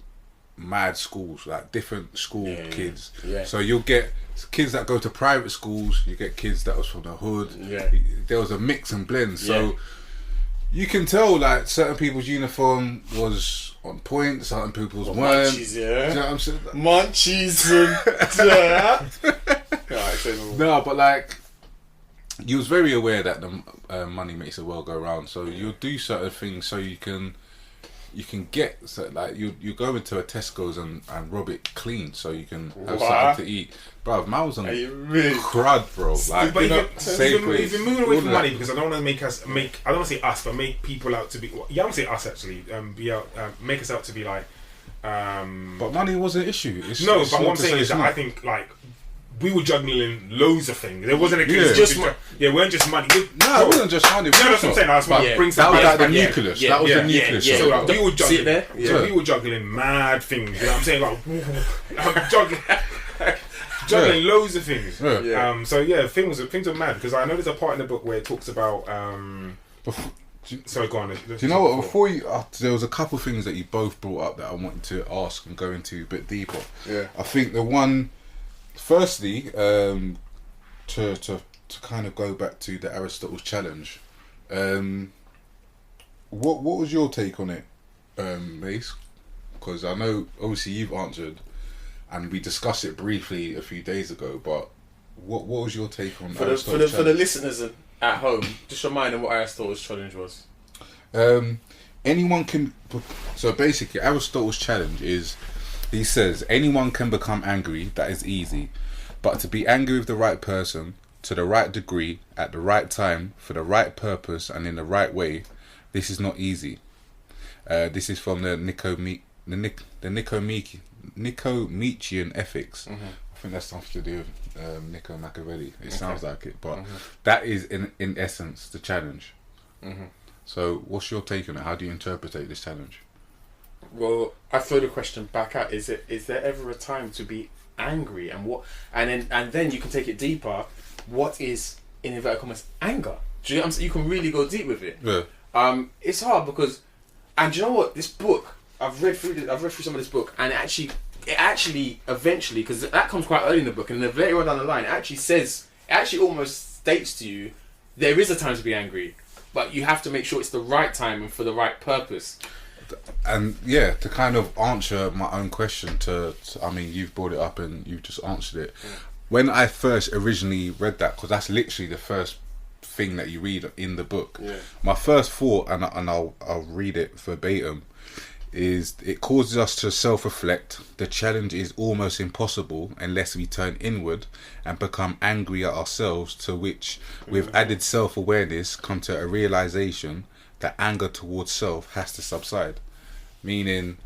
mad schools, like different school kids. Yeah. So you'll get kids that go to private schools, you get kids that was from the hood. Yeah. There was a mix and blend. So you can tell, like, certain people's uniform was on point, certain people's weren't. Munchies, yeah. You know what I'm saying? Munchies. No, but like, you was very aware that the money makes the world go round. So you'll do certain things so you can get, so like, you go into a Tesco's and rob it clean so you can have something to eat. Bro, man was on crud, bro. Like, but you know, even moving away from money, because I don't want to I don't want to say us, but make people out to be. Well, yeah, I want to say us actually. Make us out to be like. But money was an issue. But what I'm saying is that I think, like, we were juggling loads of things. There wasn't a case it weren't just money. No, it wasn't just money. No, that's what I'm saying. That's what brings that was like the back. nucleus. That was the nucleus. So like, we were juggling. So we were juggling mad things. You know what I'm saying? Like, I'm juggling loads of things. So things are mad, because I know there's a part in the book where it talks about. Sorry, go on. Do you know what? Before you, there was a couple of things that you both brought up that I wanted to ask and go into a bit deeper. Yeah. I think the one. Firstly, to kind of go back to the Aristotle's challenge, what was your take on it, Mace? Because I know obviously you've answered, and we discussed it briefly a few days ago. But what was your take on Aristotle's challenge? For the listeners at home, just remind them what Aristotle's challenge was. Anyone can. So basically, Aristotle's challenge is. He says, anyone can become angry, that is easy. But to be angry with the right person, to the right degree, at the right time, for the right purpose, and in the right way, this is not easy. This is from the Nicomachean Ethics. I think that's something to do with Niccolo Machiavelli. It sounds like it, but that is in essence the challenge. So what's your take on it? How do you interpret this challenge? Well, I throw the question back at: is there ever a time to be angry, and then you can take it deeper? What is, in inverted commas, anger? Do you know what I'm saying? You can really go deep with it. Yeah. It's hard because, and do you know what? This book, I've read through some of this book, and it actually eventually, because that comes quite early in the book, and then later on down the line, it actually almost states to you, there is a time to be angry, but you have to make sure it's the right time and for the right purpose. And yeah, to kind of answer my own question, I mean, you've brought it up and you've just answered it. When I first originally read that, because that's literally the first thing that you read in the book, my first thought, and I'll read it verbatim, is it causes us to self-reflect. The challenge is almost impossible unless we turn inward and become angry at ourselves, to which, with added self-awareness, come to a realization that anger towards self has to subside. Meaning,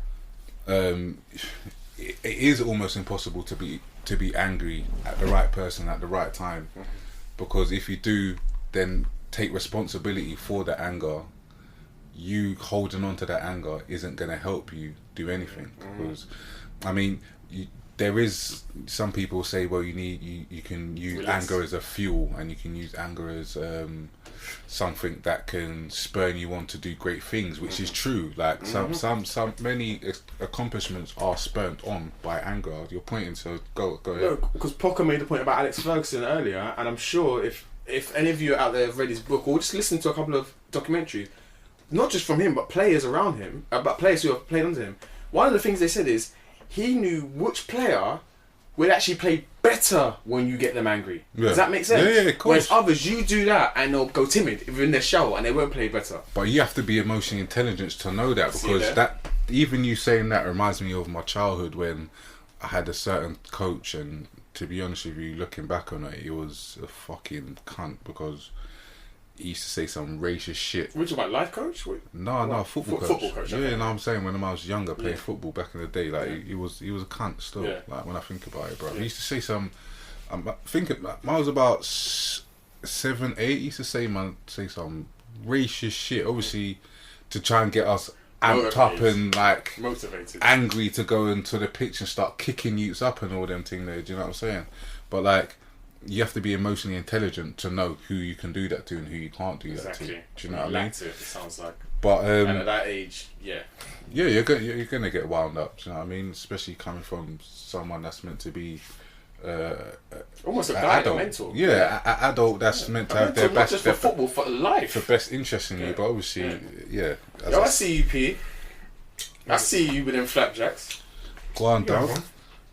it is almost impossible to be angry at the right person at the right time, because if you do then take responsibility for the anger, you holding on to that anger isn't going to help you do anything. Because I mean, there is some people say, well, you can use anger as a fuel, and you can use anger as something that can spur you on to do great things, which is true. Like some many accomplishments are spurred on by anger. You're pointing, so go ahead. No, because Pocker made the point about Alex Ferguson earlier, and I'm sure if any of you out there have read his book or just listened to a couple of documentaries, not just from him but players around him, but players who have played under him, one of the things they said is he knew which player would actually play better when you get them angry. Yeah. Does that make sense? Yeah, of course. Whereas others, you do that and they'll go timid within their shell and they won't play better. But you have to be emotionally intelligent to know that, because that even you saying that reminds me of my childhood when I had a certain coach, and to be honest with you, looking back on it, he was a fucking cunt, because he used to say some racist shit. Which about life coach? No, football coach. Football coach. Yeah, Okay. you know what I'm saying? When I was younger, playing football back in the day, like he was a cunt still. Yeah. Like when I think about it, bro. He used to say some. I think when I was about 7, 8, he used to say some racist shit. Obviously, to try and get us amped up and like motivated, angry to go into the pitch and start kicking youths up and all them things there. Do you know what I'm saying? But like, you have to be emotionally intelligent to know who you can do that to and who you can't do that to. Do you know what I mean? It sounds like. But and at that age, you're gonna get wound up. Do you know what I mean? Especially coming from someone that's meant to be almost a guide, adult. a mentor. Yeah, an adult that's meant to have their not best, just for football, for life. for best interest in you. But obviously, Yo, I see you, P. I see you with them flapjacks. Go on, dog.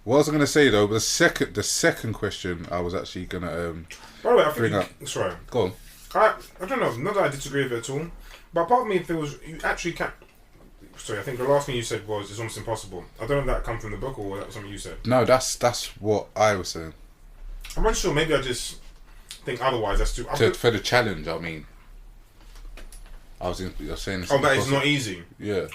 What was I gonna say though? The second question I was actually gonna By the way, I think bring up. Sorry. Go on. I don't know. Not that I disagree with it at all, but part of me feels you actually can't. Sorry, I think the last thing you said was it's almost impossible. I don't know if that come from the book or that was something you said. No, that's what I was saying. I'm not sure. Maybe I just think otherwise. That's too. For the challenge, I mean, you're saying. It's that is not easy. Yeah.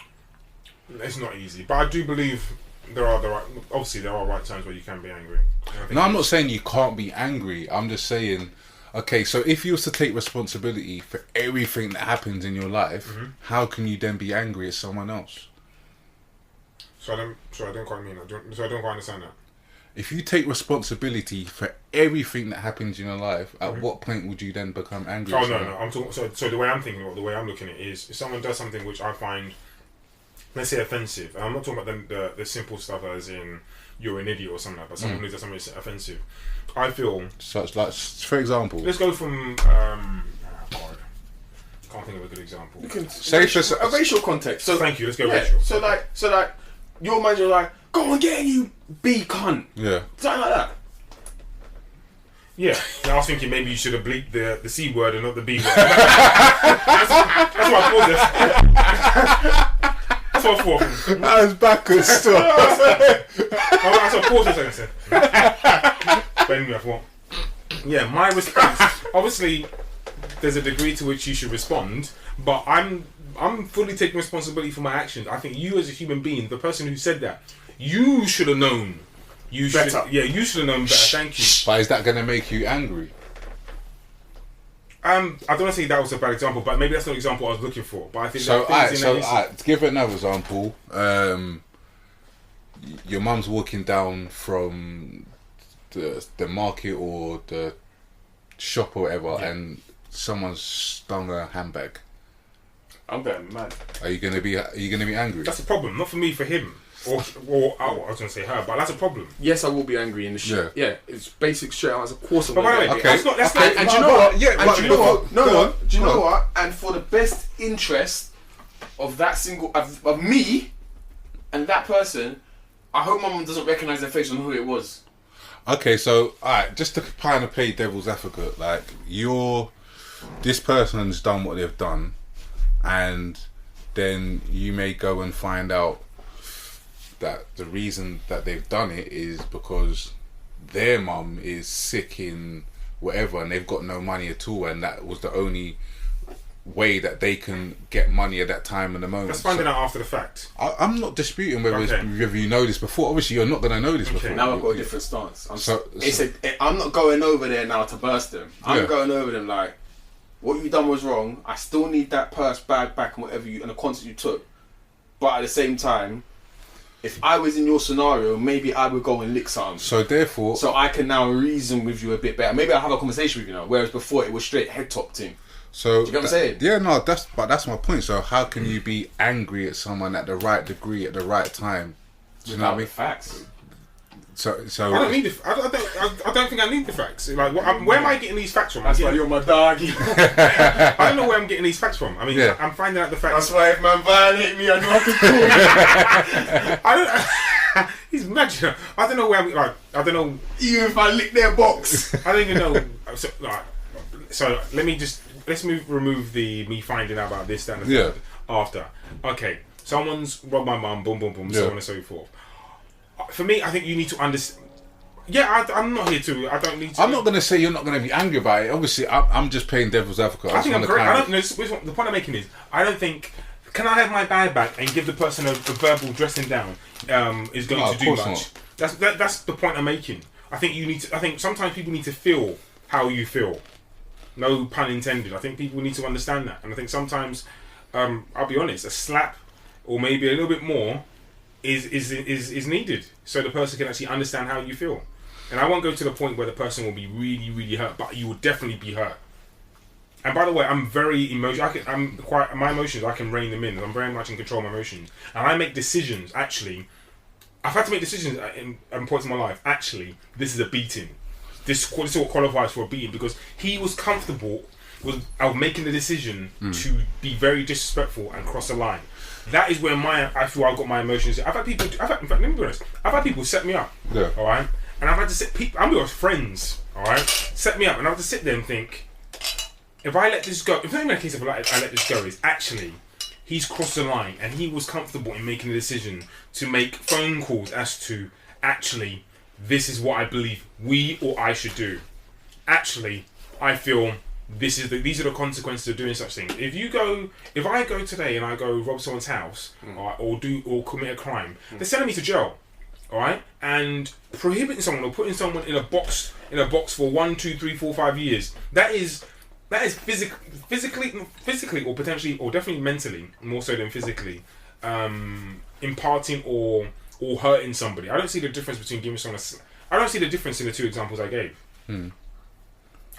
It's not easy, but I do believe there are right times where you can be angry. No, I'm not saying you can't be angry. I'm just saying, okay, so if you was to take responsibility for everything that happens in your life, how can you then be angry at someone else? So I don't quite mean that. I don't quite understand that. If you take responsibility for everything that happens in your life, at what point would you then become angry? Oh no, I'm talking. So the way I'm thinking, or the way I'm looking at it is, if someone does something which I find, let's say, offensive. I'm not talking about the simple stuff as in you're an idiot or something like that, but someone who does something offensive. I feel such like, for example, let's go from God, can't think of a good example. You can say a racial context. So thank you. Let's go racial. So like, your man's like, go on, get in, you B cunt. Yeah. Something like that. Yeah, I was thinking maybe you should have bleeped the C word and not the B word. That's what I thought. That's what I thought. That was backwards still. I saw pause a second. But anyway, I thought. Yeah, my response. Obviously, there's a degree to which you should respond, but I'm fully taking responsibility for my actions. I think you, as a human being, the person who said that, you should have known. You should have known better. Thank you. But is that going to make you angry? I don't want to say that was a bad example, but maybe that's not the example I was looking for. But I think so. To give it another example, your mum's walking down from the market or the shop or whatever, and someone's stung her handbag. I'm going mad. Are you gonna be angry? That's a problem, not for me, for him. Or I was going to say her, but that's a problem. Yes, I will be angry in the shit. Yeah, it's basic straight out. Of course I'm But by the way, angry. that's not. And do you know what? Yeah, and do you know what? No. Do you know on. what? And for the best interest of that single of me and that person, I hope my mum doesn't recognise their face on who it was. Okay, so alright, just to kind of play devil's advocate, like this person's done what they've done, and then you may go and find out that the reason that they've done it is because their mum is sick in whatever and they've got no money at all, and that was the only way that they can get money at that time and the moment. That's finding out after the fact. I'm not disputing whether you know this before. Obviously, you're not going to know this before. Now I've got a different stance. I'm not going over there now to burst them. I'm going over them like, what you done was wrong. I still need that purse, bag back, and whatever and the content you took. But at the same time, if I was in your scenario, maybe I would go and lick something. So therefore, I can now reason with you a bit better. Maybe I'll have a conversation with you now. Whereas before it was straight head top thing. So do you get what I'm saying? Yeah, no, that's my point. So how can you be angry at someone at the right degree at the right time? Do you know what I mean? Facts. So I don't need I don't think I need the facts. Like, where am I getting these facts from? That's why you're my dog. I don't know where I'm getting these facts from. I mean, I'm finding out the facts. That's why if man violate me, I know I can call. I don't. He's mad. I don't know where I'm. Like, I don't know. Even if I lick their box, I don't even know. So let's remove the me finding out about this, that, and the third after. Okay, someone's robbed my mum. Boom, boom, boom. So on and so forth. For me, I think you need to understand. Yeah, I'm not here to. I don't need to. I'm not going to say you're not going to be angry about it. Obviously, I'm just playing devil's advocate. I think I'm correct. The point I'm making is, I don't think. Can I have my bag back and give the person a verbal dressing down? Is going to do much. That's the point I'm making. I think you need to. I think sometimes people need to feel how you feel. No pun intended. I think people need to understand that, and I think sometimes, I'll be honest, a slap or maybe a little bit more is needed, so the person can actually understand how you feel. And I won't go to the point where the person will be really, really hurt, but you will definitely be hurt. And by the way, I'm very emotional. My emotions, I can rein them in. I'm very much in control of my emotions, and I make decisions. Actually, I've had to make decisions in points in my life. Actually, this is a beating. This is what qualifies for a beating, because he was comfortable with making the decision to be very disrespectful and cross the line. That is where I feel I got my emotions. In fact, let me be honest. I've had people set me up. Yeah. All right, and I've had to sit people. I'm with friends. All right, set me up, and I have to sit there and think, if I let this go, if not even a case of I let this go, is actually he's crossed the line and he was comfortable in making a decision to make phone calls as to actually this is what I believe we or I should do. Actually, I feel these are the consequences of doing such things. If I go today and I go rob someone's house, or commit a crime, they're sending me to jail, all right, and prohibiting someone or putting someone in a box for 1, 2, 3, 4, 5 years. That is physically or potentially or definitely mentally, more so than physically, imparting or hurting somebody. I don't see the difference between giving someone I don't see the difference in the two examples I gave.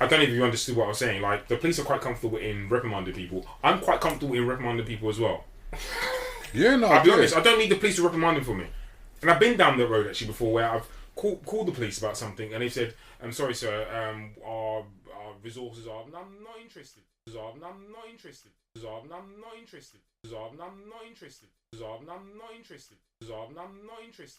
I don't know if you understood what I was saying. Like, the police are quite comfortable in reprimanding people. I'm quite comfortable in reprimanding people as well. Yeah, no, I'll be honest, I don't need the police to reprimand him for me. And I've been down that road actually before, where I've called the police about something and they've said, "I'm sorry, sir, our resources are... I'm not interested. I'm not interested. I'm not interested. I'm not interested. I'm not interested. I'm not interested. I'm not interested.